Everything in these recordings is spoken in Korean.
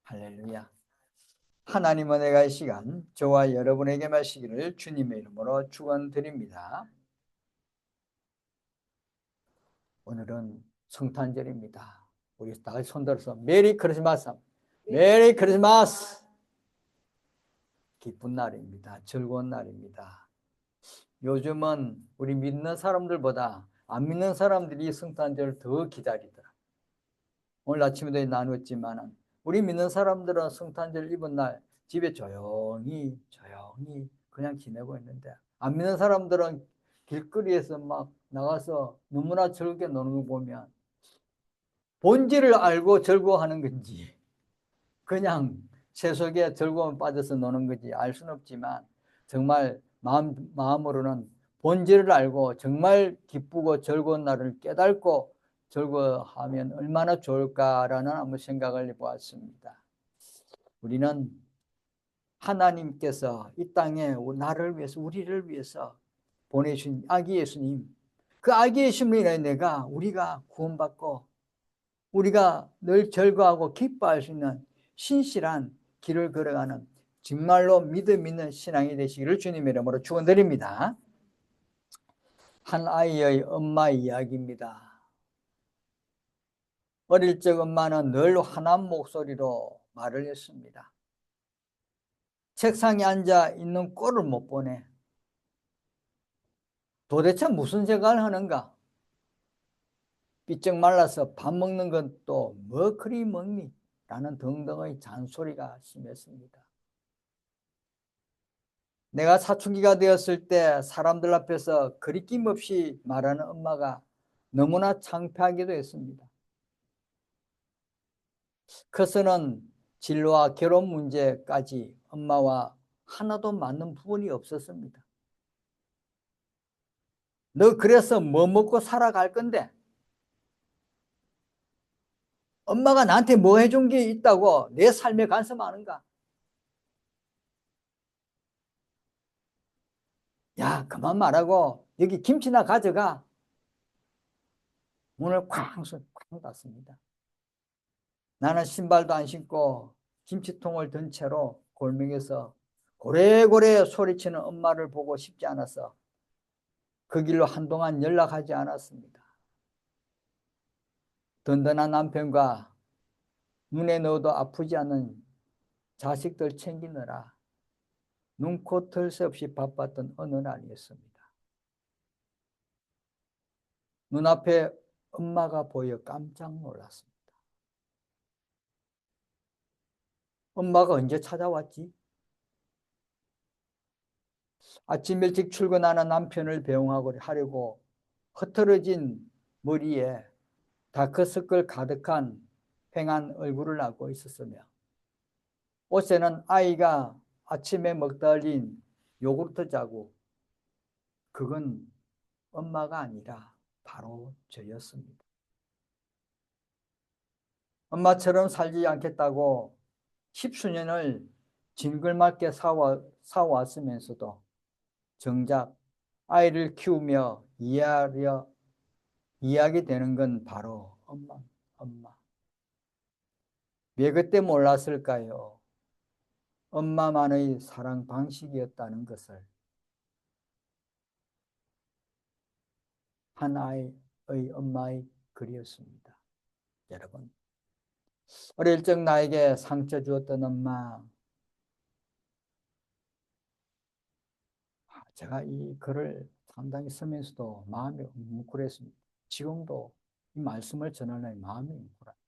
할렐루야. 하나님 은혜가 이 시간 저와 여러분에게 마시기를 주님의 이름으로 축원드립니다. 오늘은 성탄절입니다. 우리 다 같이 손들어서 메리 크리스마스, 메리 크리스마스. 기쁜 날입니다. 즐거운 날입니다. 요즘은 우리 믿는 사람들보다 안 믿는 사람들이 성탄절을 더 기다리더라. 오늘 아침에도 나눴지만 우리 믿는 사람들은 성탄절 입은 날 집에 조용히 그냥 지내고 있는데, 안 믿는 사람들은 길거리에서 막 나가서 너무나 즐겁게 노는 거 보면 본질을 알고 즐거워하는 건지 그냥 세속에 즐거움 빠져서 노는 건지 알 수는 없지만, 정말 마음으로는 본질을 알고 정말 기쁘고 즐거운 날을 깨닫고 즐거워하면 얼마나 좋을까라는 한번 생각을 해보았습니다. 우리는 하나님께서 이 땅에 나를 위해서, 우리를 위해서 보내신 아기 예수님, 그 아기 예수님으로 인해 우리가 구원받고 우리가 늘 즐거워하고 기뻐할 수 있는 신실한 길을 걸어가는 정말로 믿음 있는 신앙이 되시기를 주님의 이름으로 축원드립니다. 한 아이의 엄마 이야기입니다. 어릴 적 엄마는 늘 환한 목소리로 말을 했습니다. 책상에 앉아 있는 꼴을 못 보네. 도대체 무슨 생각을 하는가? 삐쩍 말라서 밥 먹는 것도 뭐 그리 먹니? 라는 등등의 잔소리가 심했습니다. 내가 사춘기가 되었을 때 사람들 앞에서 거리낌 없이 말하는 엄마가 너무나 창피하기도 했습니다. 커서는 진로와 결혼 문제까지 엄마와 하나도 맞는 부분이 없었습니다. 너 그래서 뭐 먹고 살아갈 건데? 엄마가 나한테 뭐 해준 게 있다고 내 삶에 간섭하는가? 야, 그만 말하고 여기 김치나 가져가. 문을 쾅 닫습니다. 나는 신발도 안 신고 김치통을 든 채로 골목에서 고래고래 소리치는 엄마를 보고 싶지 않아서 그 길로 한동안 연락하지 않았습니다. 든든한 남편과 눈에 넣어도 아프지 않은 자식들 챙기느라 눈코 털 새 없이 바빴던 어느 날이었습니다. 눈앞에 엄마가 보여 깜짝 놀랐습니다. 엄마가 언제 찾아왔지? 아침 일찍 출근하는 남편을 배웅하려고 흐트러진 머리에 다크서클 가득한 휑한 얼굴을 안고 있었으며, 옷에는 아이가 아침에 먹다 흘린 요구르트 자국, 그건 엄마가 아니라 바로 저였습니다. 엄마처럼 살지 않겠다고 10수년을 징글맞게 사왔으면서도 정작 아이를 키우며 이해하게 되는 건 바로 엄마. 왜 그때 몰랐을까요? 엄마만의 사랑 방식이었다는 것을. 한 아이의 엄마의 글이었습니다. 여러분, 어릴 적 나에게 상처 주었던 엄마, 제가 이 글을 상당히 쓰면서도 마음이 뭉클했습니다. 지금도 이 말씀을 전하는 마음이 뭉클합니다.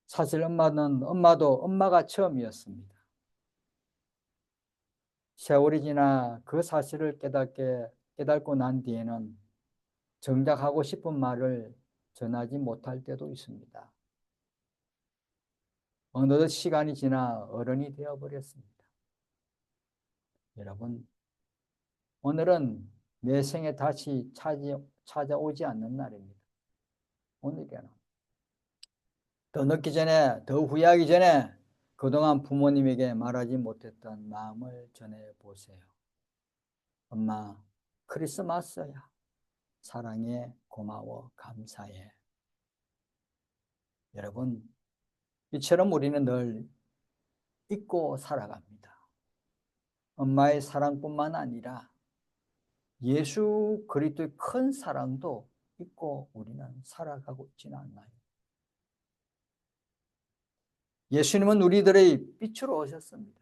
사실 엄마도 엄마가 처음이었습니다. 세월이 지나 그 사실을 깨닫고 난 뒤에는 정작 하고 싶은 말을 전하지 못할 때도 있습니다. 어느덧 시간이 지나 어른이 되어버렸습니다. 여러분, 오늘은 내 생에 다시 찾아오지 않는 날입니다. 오늘이야말로 더 늦기 전에, 더 후회하기 전에 그동안 부모님에게 말하지 못했던 마음을 전해보세요. 엄마, 크리스마스야. 사랑해, 고마워, 감사해. 여러분, 이처럼 우리는 늘 잊고 살아갑니다. 엄마의 사랑뿐만 아니라 예수 그리스도의 큰 사랑도 잊고 우리는 살아가고 있지는 않나요? 예수님은 우리들의 빛으로 오셨습니다.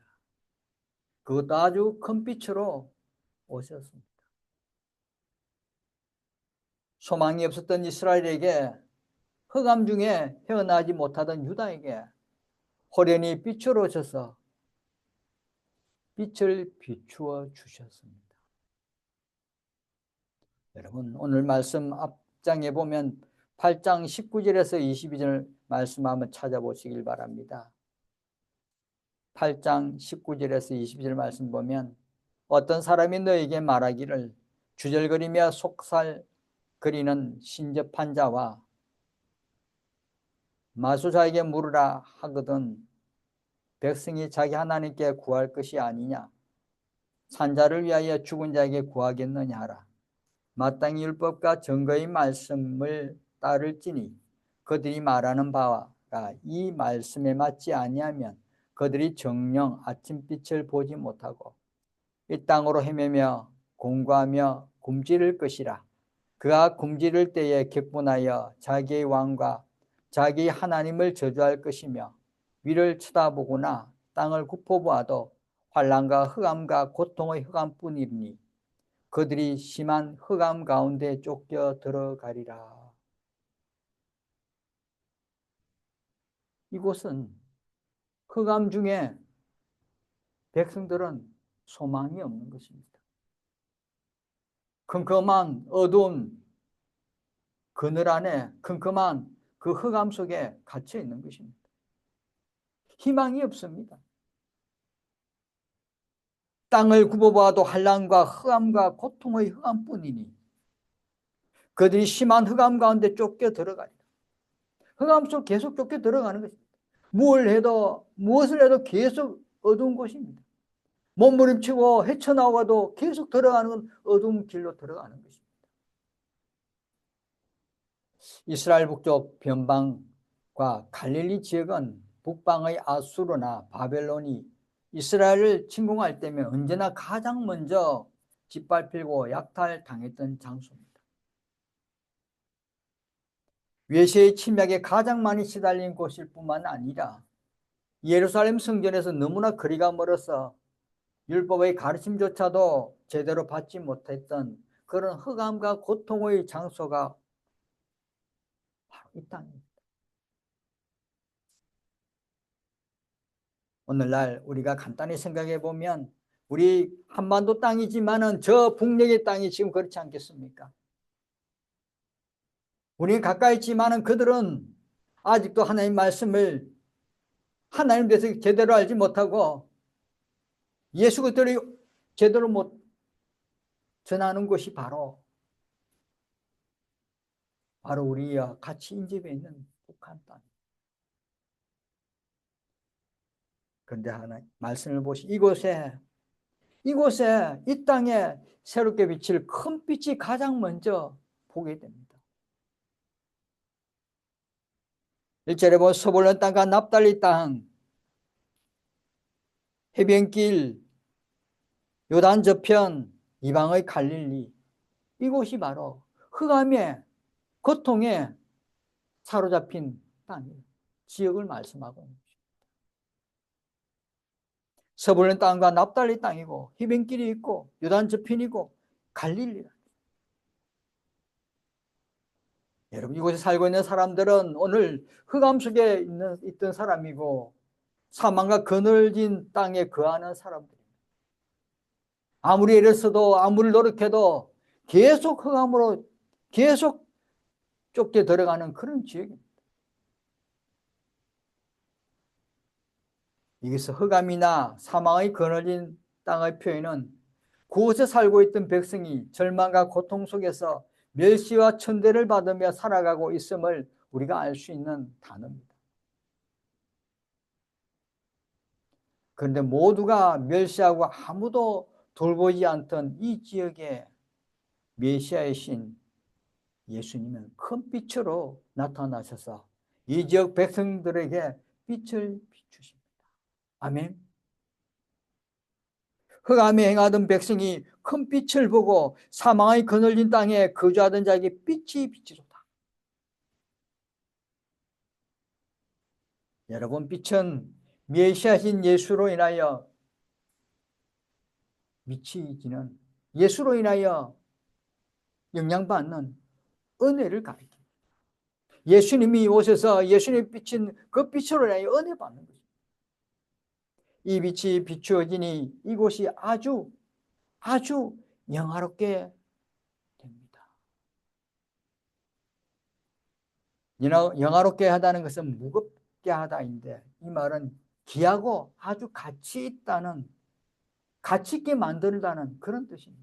그것도 아주 큰 빛으로 오셨습니다. 소망이 없었던 이스라엘에게, 흑암 중에 헤어나지 못하던 유다에게 호련히 빛으로 오셔서 빛을 비추어 주셨습니다. 여러분, 오늘 말씀 앞장에 보면 8장 19절에서 22절 말씀 한번 찾아보시길 바랍니다. 8장 19절에서 22절 말씀 보면 어떤 사람이 너에게 말하기를 주절거리며 속살거리는 신접한 자와 마술자에게 물으라 하거든 백성이 자기 하나님께 구할 것이 아니냐, 산자를 위하여 죽은 자에게 구하겠느냐 하라. 마땅히 율법과 증거의 말씀을 따를지니 그들이 말하는 바가 이 말씀에 맞지 아니하면 그들이 정녕 아침빛을 보지 못하고 이 땅으로 헤매며 공고하며 굶주릴 것이라. 그가 굶주릴 때에 격분하여 자기의 왕과 자기의 하나님을 저주할 것이며 위를 쳐다보거나 땅을 굽어보아도 환난과 흑암과 고통의 흑암뿐이니 그들이 심한 흑암 가운데 쫓겨 들어가리라. 이곳은 흑암 중에 백성들은 소망이 없는 것입니다. 컴컴한 어두운 그늘 안에, 컴컴한 그 흑암 속에 갇혀 있는 것입니다. 희망이 없습니다. 땅을 굽어봐도 환난과 흑암과 고통의 흑암뿐이니 그들이 심한 흑암 가운데 쫓겨 들어가리라. 흑암 속 계속 쫓겨 들어가는 것입니다. 무엇을 해도 계속 어두운 곳입니다. 몸부림치고 헤쳐나와도 계속 들어가는 건 어두운 길로 들어가는 것입니다. 이스라엘 북쪽 변방과 갈릴리 지역은 북방의 아수르나 바벨론이 이스라엘을 침공할 때면 언제나 가장 먼저 짓밟히고 약탈당했던 장소입니다. 외세의 침략에 가장 많이 시달린 곳일 뿐만 아니라 예루살렘 성전에서 너무나 거리가 멀어서 율법의 가르침조차도 제대로 받지 못했던 그런 흑암과 고통의 장소가 바로 이 땅입니다. 오늘날 우리가 간단히 생각해 보면 우리 한반도 땅이지만은 저 북녘의 땅이 지금 그렇지 않겠습니까? 우리는 가까이 있지만은 그들은 아직도 하나님 말씀을 하나님 대해서 제대로 알지 못하고 예수 그리스도를 제대로 못 전하는 것이 바로 우리와 같이 인접해 있는 북한 땅. 그런데 하나님 말씀을 보시 이곳에 이 땅에 새롭게 비칠 큰 빛이 가장 먼저 보게 됩니다. 1절에 보면 서불론 땅과 납달리 땅, 해변길, 요단 저편, 이방의 갈릴리, 이곳이 바로 흑암의 고통에 사로잡힌 땅이에요. 지역을 말씀하고 있는 것입니다. 서불론 땅과 납달리 땅이고 해변길이 있고 요단 저편이고 갈릴리라. 여러분, 이곳에 살고 있는 사람들은 오늘 흑암 속에 있던 사람이고 사망과 그늘진 땅에 거하는 사람들입니다. 아무리 애를 써도 아무리 노력해도 계속 흑암으로 계속 쫓겨 들어가는 그런 지역입니다. 여기서 흑암이나 사망의 그늘진 땅의 표현은 그곳에 살고 있던 백성이 절망과 고통 속에서 멸시와 천대를 받으며 살아가고 있음을 우리가 알 수 있는 단어입니다. 그런데 모두가 멸시하고 아무도 돌보지 않던 이 지역에 메시아의 신 예수님은 큰 빛으로 나타나셔서 이 지역 백성들에게 빛을 비추십니다. 아멘. 흑암에 행하던 백성이 큰 빛을 보고 사망의 그늘진 땅에 거주하던 자에게 빛이 비치도다. 여러분, 빛은 메시아신 예수로 인하여 미치지는, 예수로 인하여 영향받는 은혜를 가리킵니다. 예수님이 오셔서 예수님 비친 그 빛으로 인하여 은혜 받는 거죠. 이 빛이 비추어지니 이곳이 아주 영화롭게 됩니다. 영화롭게 하다는 것은 무겁게 하다인데, 이 말은 귀하고 아주 가치 있다는, 가치 있게 만들다는 그런 뜻입니다.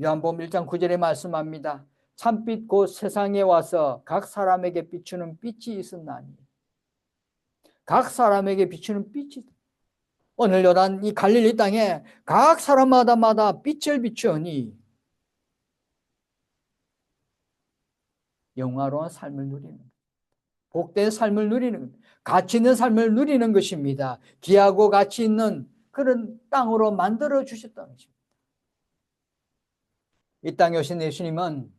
요한복음 1장 9절에 말씀합니다. 참빛 곧 세상에 와서 각 사람에게 비추는 빛이 있었나니. 각 사람에게 비추는 빛이, 오늘 요단 이 갈릴리 땅에 각 사람마다 빛을 비추니 영화로운 삶을 누리는, 복된 삶을 누리는, 가치 있는 삶을 누리는 것입니다. 귀하고 가치 있는 그런 땅으로 만들어 주셨다는 것입니다. 이 땅에 오신 예수님은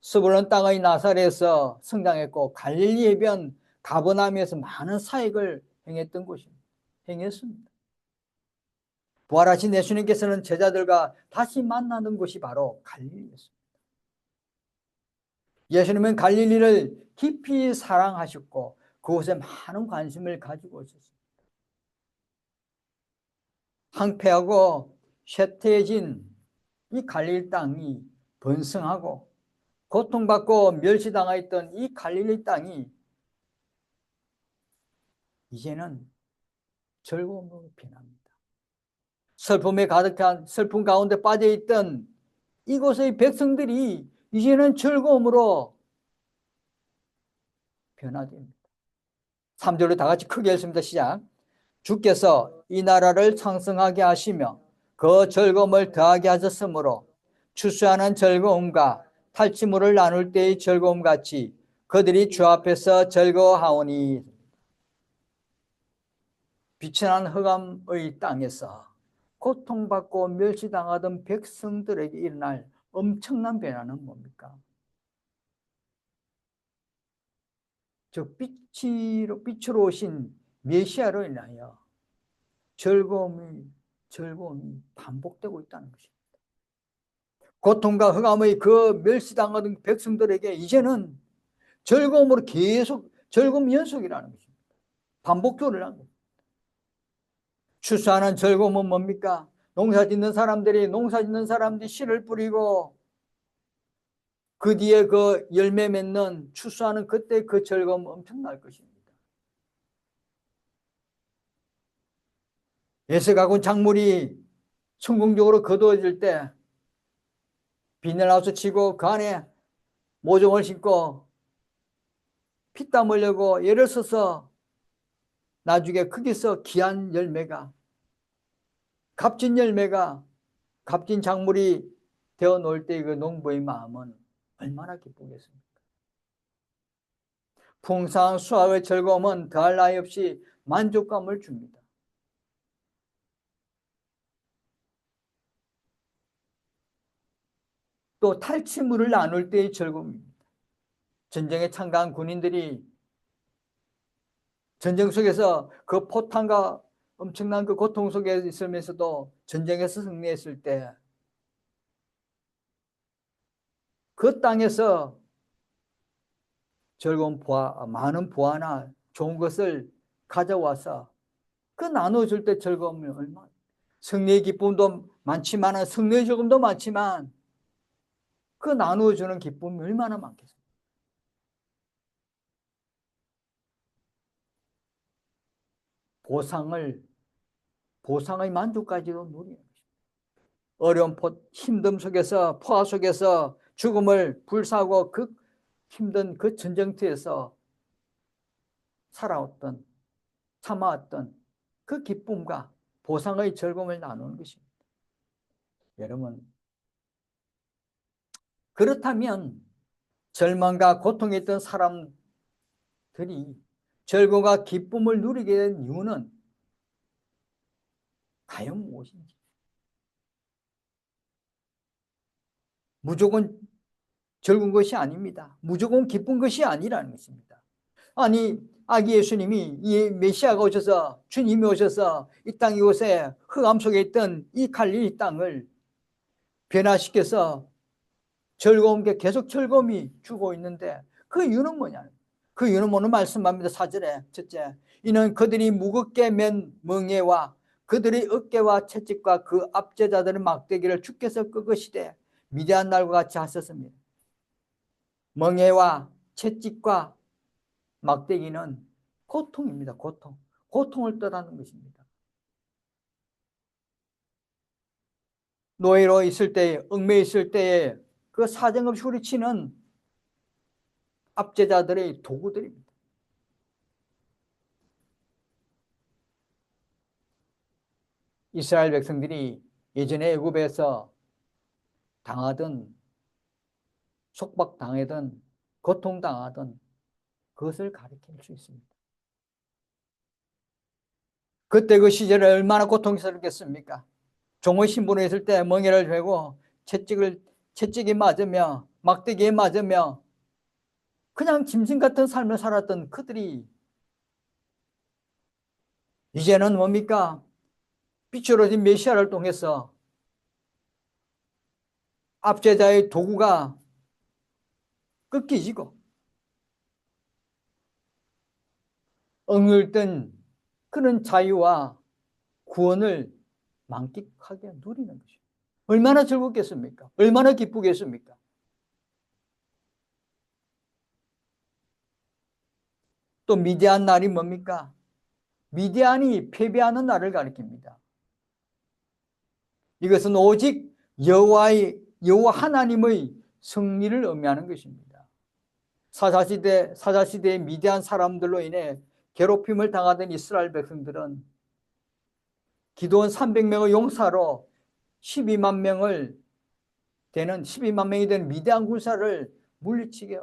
스불론 땅의 나사렛에서 성장했고 갈릴리의 변 가버나움에서 많은 사역을 행했던 곳입니다. 행했습니다. 부활하신 예수님께서는 제자들과 다시 만나는 곳이 바로 갈릴리였습니다. 예수님은 갈릴리를 깊이 사랑하셨고 그곳에 많은 관심을 가지고 있었습니다. 황폐하고 쇠퇴해진 이 갈릴리 땅이 번성하고 고통받고 멸시당하였던 이 갈릴리 땅이 이제는 즐거움으로 변합니다. 슬픔에 가득한, 슬픔 가운데 빠져있던 이곳의 백성들이 이제는 즐거움으로 변화됩니다. 3절로 다 같이 크게 읽습니다. 시작. 주께서 이 나라를昌盛하게 하시며 그 즐거움을 더하게 하셨으므로 추수하는 즐거움과 탈취물을 나눌 때의 즐거움 같이 그들이 주 앞에서 즐거워하오니. 비천한 흑암의 땅에서 고통받고 멸시당하던 백성들에게 일어날 엄청난 변화는 뭡니까? 저 빛으로 오신 메시아로 인하여 즐거움이 반복되고 있다는 것입니다. 고통과 흑암의 그 멸시당하던 백성들에게 이제는 즐거움으로 계속 즐거움 연속이라는 것입니다. 반복적으로 하는 겁니다. 추수하는 즐거움은 뭡니까? 농사 짓는 사람들이 씨를 뿌리고 그 뒤에 그 열매 맺는 추수하는 그때 그 즐거움 엄청날 것입니다. 예수가군 작물이 성공적으로 거두어질 때 비닐하우스 치고 그 안에 모종을 심고 피땀 흘리고 애를 써서 나중에 거기서 귀한 열매가, 값진 열매가, 값진 작물이 되어 놓을 때 그 농부의 마음은 얼마나 기쁘겠습니까? 풍성한 수확의 즐거움은 더할 나위 없이 만족감을 줍니다. 또 탈취물을 나눌 때의 즐거움입니다. 전쟁에 참가한 군인들이 전쟁 속에서 그 포탄과 엄청난 그 고통 속에 있으면서도 전쟁에서 승리했을 때 그 땅에서 즐거운 많은 보화나 좋은 것을 가져와서 그 나눠줄 때 즐거움이 얼마나, 승리의 기쁨도 많지만, 승리의 즐거움도 많지만 그 나누어주는 기쁨이 얼마나 많겠습니까? 보상의 만족까지도 누리는 것입니다. 어려운 힘듦 속에서, 포화 속에서 죽음을 불사하고 그 힘든 그 전쟁터에서 살아왔던, 참아왔던 그 기쁨과 보상의 즐거움을 나누는 것입니다. 여러분, 그렇다면 절망과 고통에 있던 사람 즐거움과 기쁨을 누리게 된 이유는 과연 무엇인지. 무조건 즐거운 것이 아닙니다. 무조건 기쁜 것이 아니라는 것입니다. 아니, 아기 예수님이, 이 메시아가 오셔서, 주님이 오셔서 이 땅 이곳에 흑암 속에 있던 이 갈릴리 땅을 변화시켜서 즐거움께 계속 즐거움이 주고 있는데, 그 이유는 뭐냐? 그 이유는 오늘 말씀합니다. 4절에 첫째, 이는 그들이 무겁게 맨 멍에와 그들의 어깨와 채찍과 그 압제자들의 막대기를 주께서 끄으시되 미대한 날과 같이 하셨습니다. 멍에와 채찍과 막대기는 고통입니다. 고통을 뜻하는 것입니다. 노예로 있을 때, 얽매여 있을 때에 그 사정없이 후리치는 압제자들의 도구들입니다. 이스라엘 백성들이 예전에 애굽에서 당하던, 속박당하던, 고통당하던 그것을 가리킬 수 있습니다. 그때 그 시절에 얼마나 고통스럽겠습니까? 종의 신분에 있을 때 멍에를 베고 채찍이 맞으며 막대기에 맞으며 그냥 짐승 같은 삶을 살았던 그들이 이제는 뭡니까? 삐뚤어진 메시아를 통해서 압제자의 도구가 꺾이지고 억눌던 그런 자유와 구원을 만끽하게 누리는 것입니다. 얼마나 즐겁겠습니까? 얼마나 기쁘겠습니까? 또 미디안 날이 뭡니까? 미디안이 패배하는 날을 가리킵니다. 이것은 오직 여호와 하나님의 승리를 의미하는 것입니다. 사사시대의 미디안 사람들로 인해 괴롭힘을 당하던 이스라엘 백성들은 기드온 300명의 용사로 12만 명이 되는 미디안 군사를 물리치게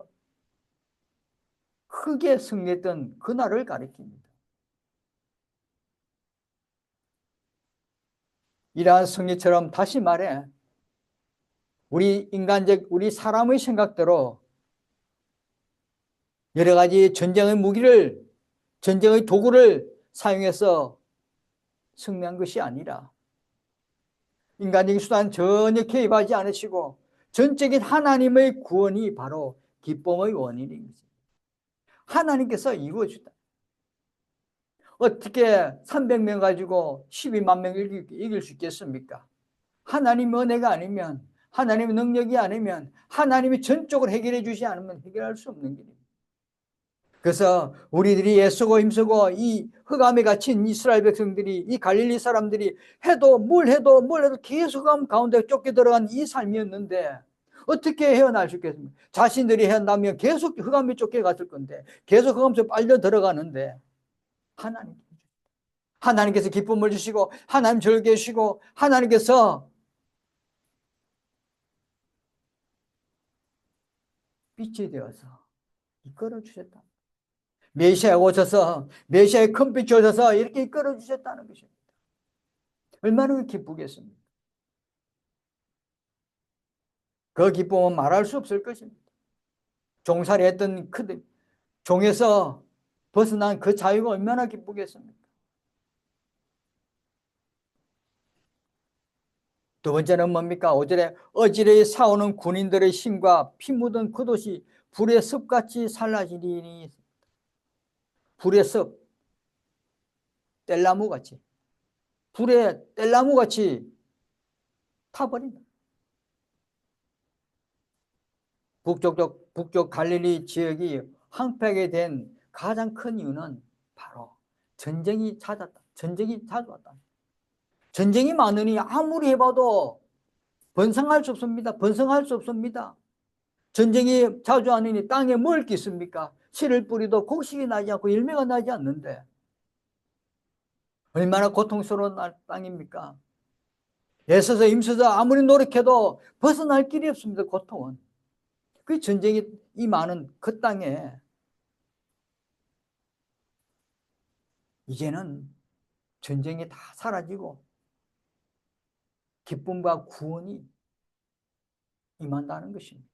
크게 승리했던 그날을 가리킵니다. 이러한 승리처럼 다시 말해 우리 사람의 생각대로 여러 가지 전쟁의 도구를 사용해서 승리한 것이 아니라 인간적인 수단 전혀 개입하지 않으시고 전적인 하나님의 구원이 바로 기쁨의 원인입니다. 하나님께서 이루어주다. 어떻게 300명 가지고 12만 명을 이길 수 있겠습니까? 하나님의 은혜가 아니면, 하나님의 능력이 아니면, 하나님이 전적으로 해결해 주지 않으면 해결할 수 없는 길입니다. 그래서 우리들이 애쓰고 힘쓰고 이 흑암에 갇힌 이스라엘 백성들이, 이 갈릴리 사람들이 뭘 해도 계속 흑암 가운데 쫓겨 들어간 이 삶이었는데 어떻게 헤어날 수 있겠습니까? 자신들이 헤어나면 계속 흑암에 쫓겨갔을 건데, 계속 흑암에 빨려 들어가는데 하나님께서 기쁨을 주시고 하나님 즐겨 주시고 하나님께서 빛이 되어서 이끌어 주셨다. 메시아가 오셔서 메시아의 큰 빛이 오셔서 이렇게 이끌어 주셨다는 것입니다. 얼마나 기쁘겠습니까? 그 기쁨은 말할 수 없을 것입니다. 종살이 했던 그들, 종에서 벗어난 그 자유가 얼마나 기쁘겠습니까? 두 번째는 뭡니까? 5절에 어지러이 싸우는 군인들의 힘과 피 묻은 겉옷이 불의 습같이 살라지리니. 불의 습, 뗄나무같이, 불의 뗄나무같이 타버린다. 북쪽 갈릴리 지역이 황폐하게 된 가장 큰 이유는 바로 전쟁이 잦았다. 전쟁이 자주 왔다. 전쟁이 많으니 아무리 해봐도 번성할 수 없습니다. 번성할 수 없습니다. 전쟁이 자주 하느니 땅에 뭘 끼습니까? 씨를 뿌리도 곡식이 나지 않고 열매가 나지 않는데 얼마나 고통스러운 땅입니까? 애써서 힘써서 아무리 노력해도 벗어날 길이 없습니다. 고통은. 그 전쟁이 이 많은 그 땅에 이제는 전쟁이 다 사라지고 기쁨과 구원이 임한다는 것입니다.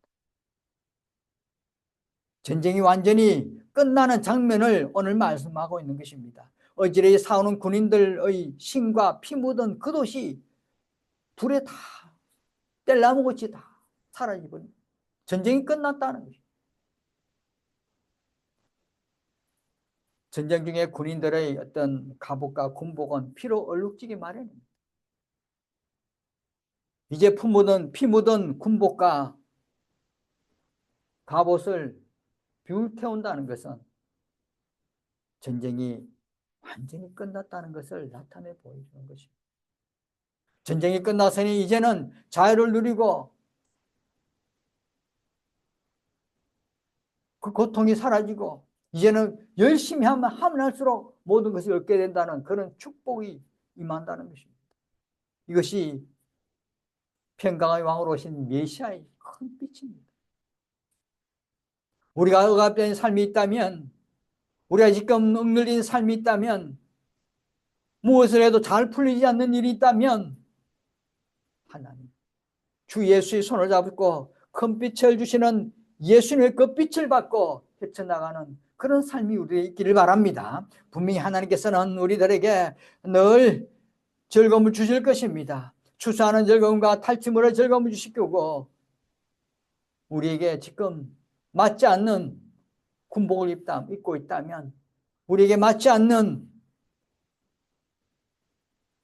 전쟁이 완전히 끝나는 장면을 오늘 말씀하고 있는 것입니다. 어지러이 싸우는 군인들의 신과 피 묻은 그 도시 불에 다 뗄나무같이 다 사라지버립니다. 전쟁이 끝났다는 것입니다. 전쟁 중에 군인들의 어떤 갑옷과 군복은 피로 얼룩지기 마련입니다. 이제 피 묻은 군복과 갑옷을 불태운다는 것은 전쟁이 완전히 끝났다는 것을 나타내 보여주는 것입니다. 전쟁이 끝났으니 이제는 자유를 누리고 그 고통이 사라지고 이제는 열심히 하면 할수록 모든 것을 얻게 된다는 그런 축복이 임한다는 것입니다. 이것이 평강의 왕으로 오신 메시아의 큰 빛입니다. 우리가 억압된 삶이 있다면, 우리가 지금 억눌린 삶이 있다면, 무엇을 해도 잘 풀리지 않는 일이 있다면 하나님, 주 예수의 손을 잡고 큰 빛을 주시는 예수님의 그 빛을 받고 헤쳐나가는 그런 삶이 우리에게 있기를 바랍니다. 분명히 하나님께서는 우리들에게 늘 즐거움을 주실 것입니다. 추수하는 즐거움과 탈취물의 즐거움을 주실 거고, 우리에게 지금 맞지 않는 군복을 입고 있다면, 우리에게 맞지 않는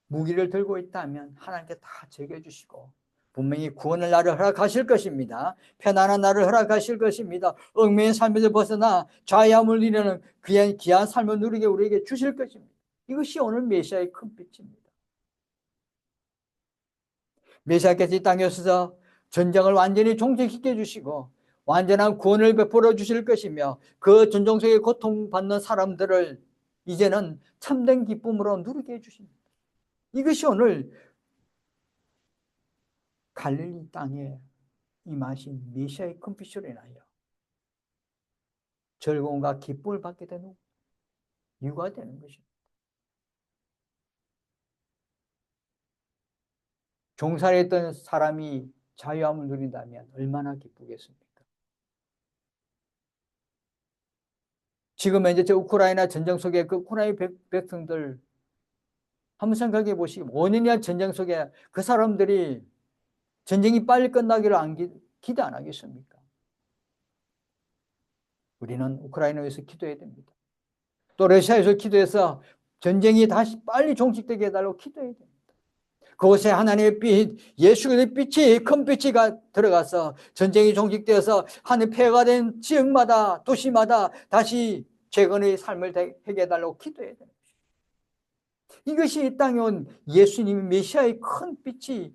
무기를 들고 있다면 하나님께 다 제거해 주시고 분명히 구원의 날을 허락하실 것입니다. 편안한 날을 허락하실 것입니다. 얽매인 삶에서 벗어나 자유함을 누리는 귀한 삶을 누리게 우리에게 주실 것입니다. 이것이 오늘 메시아의 큰 빛입니다. 메시아께서 이 땅에 오셔서 전쟁을 완전히 종식시켜 주시고 완전한 구원을 베풀어 주실 것이며 그 전쟁 속에 고통받는 사람들을 이제는 참된 기쁨으로 누리게 해주십니다. 이것이 오늘 갈릴리 땅에 임하신 메시아의 큰 빛으로 인하여 즐거움과 기쁨을 받게 되는 이유가 되는 것입니다. 종살이했던 사람이 자유함을 누린다면 얼마나 기쁘겠습니까? 지금 현재 저 우크라이나 전쟁 속에 그 우크라이나 백성들 한번 생각해 보시고 5년이나 전쟁 속에 그 사람들이 전쟁이 빨리 끝나기를 기대 안 하겠습니까? 우리는 우크라이나에서 기도해야 됩니다. 또 러시아에서 기도해서 전쟁이 다시 빨리 종식되게 해달라고 기도해야 됩니다. 그곳에 하나님의 빛, 예수 그리스도의 빛이 큰 빛이 들어가서 전쟁이 종식되어서 하늘 폐허가 된 지역마다 도시마다 다시 재건의 삶을 되게 해달라고 기도해야 됩니다. 이것이 이 땅에 온 예수님의 메시아의 큰 빛이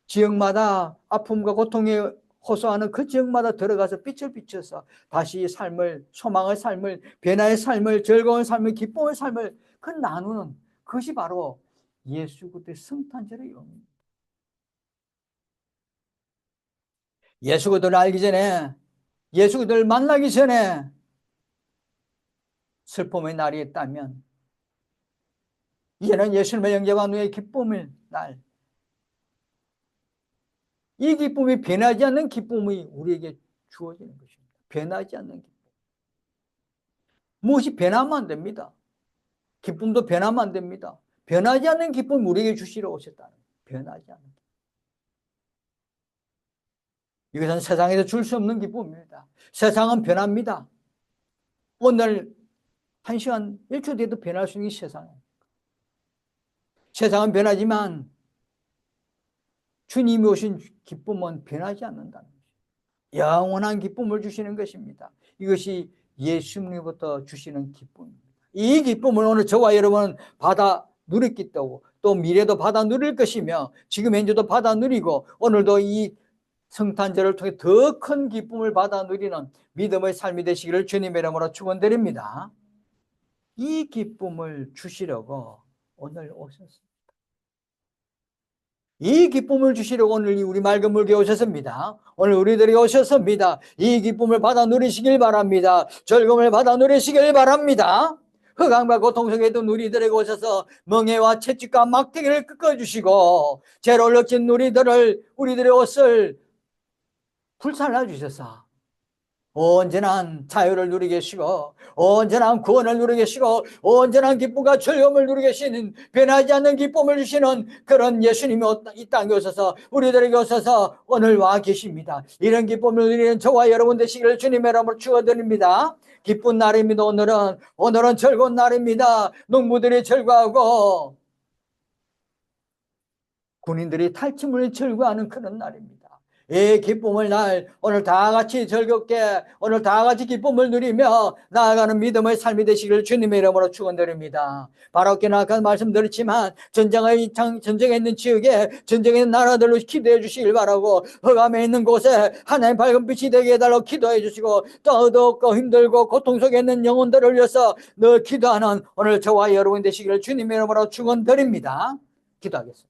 지역마다 아픔과 고통에 호소하는 그 지역마다 들어가서 빛을 비춰서 다시 삶을, 소망의 삶을, 변화의 삶을, 즐거운 삶을, 기쁨의 삶을 그 나누는 그것이 바로 예수 그리스도의 성탄절의 의미입니다. 예수 그리스도를 알기 전에, 예수 그리스도를 만나기 전에 슬픔의 날이 있다면 이제는 예수님의 영접한 후에 기쁨의 날, 이 기쁨이 변하지 않는 기쁨이 우리에게 주어지는 것입니다. 변하지 않는 기쁨. 무엇이 변하면 안 됩니다. 기쁨도 변하면 안 됩니다. 변하지 않는 기쁨을 우리에게 주시러 오셨다는 거예요. 변하지 않는 기쁨. 이것은 세상에서 줄 수 없는 기쁨입니다. 세상은 변합니다. 오늘 1시간 1초 뒤에도 변할 수 있는 세상이에요. 세상은 변하지만 주님이 오신 기쁨은 변하지 않는다는 것입니다. 영원한 기쁨을 주시는 것입니다. 이것이 예수님부터 주시는 기쁨입니다. 이 기쁨을 오늘 저와 여러분은 받아 누렸기 때문에 또 미래도 받아 누릴 것이며 지금 현재도 받아 누리고 오늘도 이 성탄절을 통해 더 큰 기쁨을 받아 누리는 믿음의 삶이 되시기를 주님의 이름으로 축원드립니다. 이 기쁨을 주시려고 오늘 오셨습니다. 이 기쁨을 주시려고 오늘 우리 맑은 물교에 오셨습니다. 오늘 우리들이 오셨습니다. 이 기쁨을 받아 누리시길 바랍니다. 즐거움을 받아 누리시길 바랍니다. 흑암과 고통 속에 있던 우리들에게 오셔서 멍해와 채찍과 막대기를 꺾어주시고 죄로 얽힌 우리들의 옷을 불살라 주셔서 온전한 자유를 누리게 계시고 온전한 구원을 누리게 계시고 온전한 기쁨과 즐거움을 누리게 계시는 변하지 않는 기쁨을 주시는 그런 예수님이 이 땅에 오셔서 우리들에게 오셔서 오늘 와 계십니다. 이런 기쁨을 누리는 저와 여러분 되시기를 주님의 이름으로 축원드립니다. 기쁜 날입니다. 오늘은 즐거운 날입니다. 농부들이 즐거워하고 군인들이 탈춤을 즐거워하는 그런 날입니다. 이 기쁨을 오늘 다 같이 즐겁게 오늘 다 같이 기쁨을 누리며 나아가는 믿음의 삶이 되시기를 주님의 이름으로 축원드립니다. 바로께 아까 말씀드렸지만 전쟁에 있는 지역에 전쟁에 있는 나라들로 기도해 주시길 바라고 흑암에 있는 곳에 하나님 밝은 빛이 되게 해달라고 기도해 주시고 또 어둡고 힘들고 고통 속에 있는 영혼들을 위해서 늘 기도하는 오늘 저와 여러분 되시기를 주님의 이름으로 축원드립니다. 기도하겠습니다.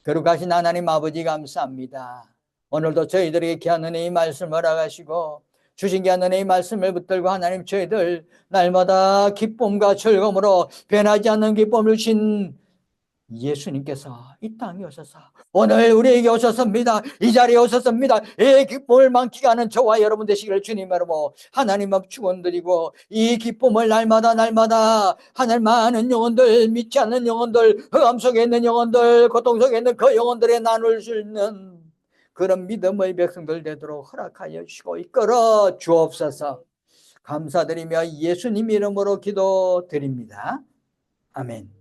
거룩하신 하나님 아버지 감사합니다. 오늘도 저희들에게 귀한 은혜의 말씀을 허락하시고 주신 귀한 은혜의 말씀을 붙들고 하나님 저희들 날마다 기쁨과 즐거움으로 변하지 않는 기쁨을 주신 예수님께서 이 땅에 오셔서 오늘 우리에게 오셨습니다. 이 자리에 오셨습니다. 이 기쁨을 만끽하는 저와 여러분 되시기를 주님으로 하나님 앞 축원드리고 이 기쁨을 날마다 하늘 많은 영혼들 믿지 않는 영혼들 흑암 속에 있는 영혼들 고통 속에 있는 그 영혼들에 나눌 수 있는 그런 믿음의 백성들 되도록 허락하여 주시고 이끌어 주옵소서. 감사드리며 예수님 이름으로 기도드립니다. 아멘.